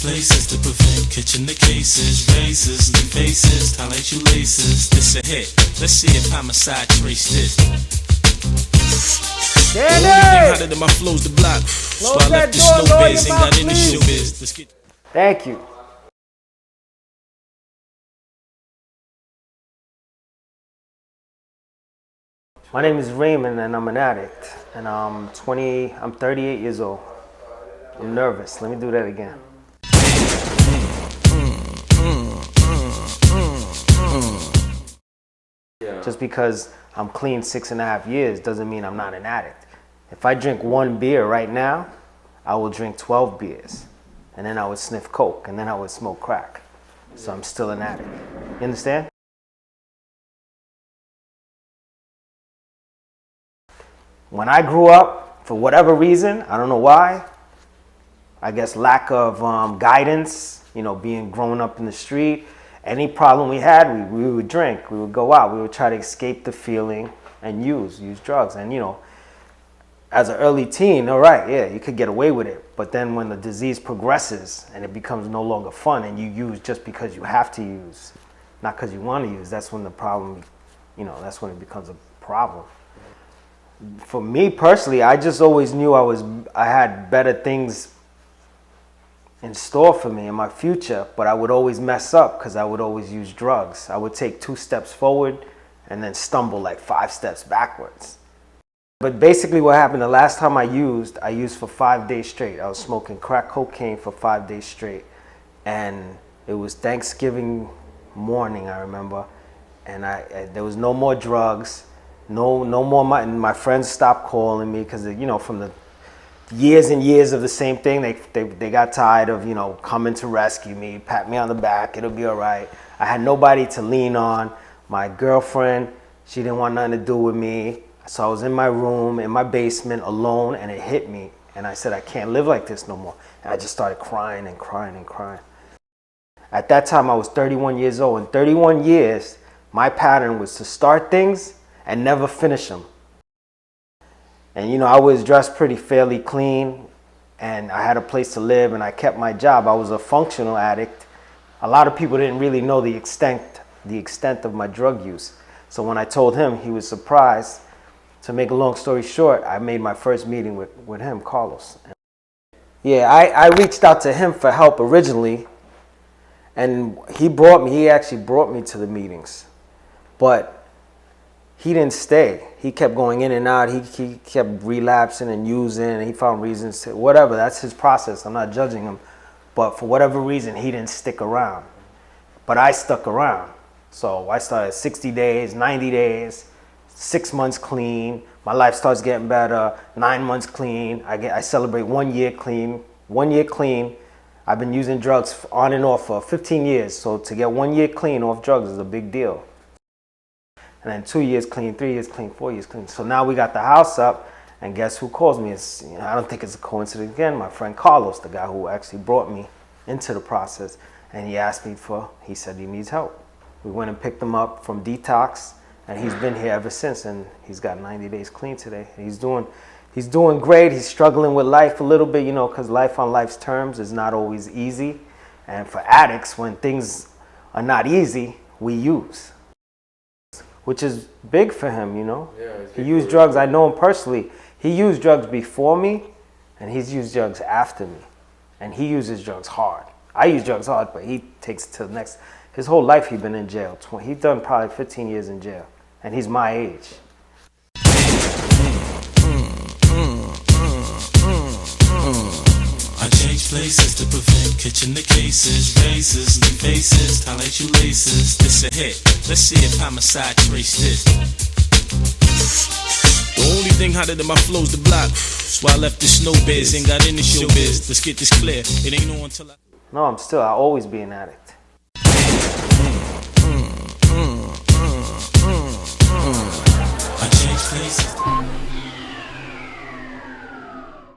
places to prevent catching the cases, razors, leave faces, tie like you laces. This a hit. Let's see if homicide trace this. The only thing hotter than my flow's the block. So I left the snow biz, ain't got any showbiz. Let's get. Thank you. My name is Raymond and I'm an addict. And I'm 38 years old. I'm nervous. Let me do that again. Just because I'm clean 6.5 years doesn't mean I'm not an addict. If I drink one beer right now, I will drink 12 beers. And then I would sniff coke, and then I would smoke crack. So I'm still an addict. You understand? When I grew up, for whatever reason, I don't know why, I guess lack of guidance, you know, being grown up in the street, any problem we had, we would drink, we would go out, we would try to escape the feeling and use drugs. And, you know, as an early teen, all right, yeah, you could get away with it. But then when the disease progresses and it becomes no longer fun and you use just because you have to use, not because you want to use, that's when the problem, you know, that's when it becomes a problem. For me personally, I just always knew I had better things in store for me in my future, but I would always mess up because I would always use drugs. I would take 2 steps forward and then stumble like 5 steps backwards. But basically what happened, the last time I used for 5 days straight. I was smoking crack cocaine for 5 days straight. And it was Thanksgiving morning, I remember. And there was no more drugs. No more. My friends stopped calling me because, you know, from the years and years of the same thing, they got tired of, you know, coming to rescue me, pat me on the back, it'll be all right. I had nobody to lean on. My girlfriend, she didn't want nothing to do with me. So I was in my room, in my basement, alone, and it hit me. And I said, I can't live like this no more. And I just started crying and crying and crying. At that time, I was 31 years old. In 31 years, my pattern was to start things and never finish them. And, you know, I was dressed pretty fairly clean, and I had a place to live, and I kept my job. I was a functional addict. A lot of people didn't really know the extent of my drug use. So when I told him, he was surprised. To make a long story short, I made my first meeting with him, Carlos. Yeah, I reached out to him for help originally, and he actually brought me to the meetings. But he didn't stay. He kept going in and out. He kept relapsing and using, and he found reasons to, whatever, that's his process. I'm not judging him. But for whatever reason, he didn't stick around. But I stuck around. So I started 60 days, 90 days, 6 months clean. My life starts getting better. 9 months clean. I celebrate 1 year clean. 1 year clean. I've been using drugs on and off for 15 years. So to get 1 year clean off drugs is a big deal. And then 2 years clean, 3 years clean, 4 years clean. So now we got the house up, and guess who calls me? It's, you know, I don't think it's a coincidence again. My friend Carlos, the guy who actually brought me into the process, and he asked me he said he needs help. We went and picked him up from detox. And he's been here ever since, and he's got 90 days clean today. He's doing great. He's struggling with life a little bit, you know, because life on life's terms is not always easy. And for addicts, when things are not easy, we use, which is big for him, you know. Yeah, he used drugs. I know him personally. He used drugs before me, and he's used drugs after me. And he uses drugs hard. I use drugs hard, but he takes it to the next. His whole life he's been in jail. He's done probably 15 years in jail. And he's my age. I change places to prevent catching the cases, razors, leave faces, tie like you laces. This a hit. Let's see if homicide trace this. The only thing hotter than my flow's the block. So I left the snow biz, ain't got any showbiz. Let's get this clear. It ain't on until I. No, I'll always be an addict. I change places.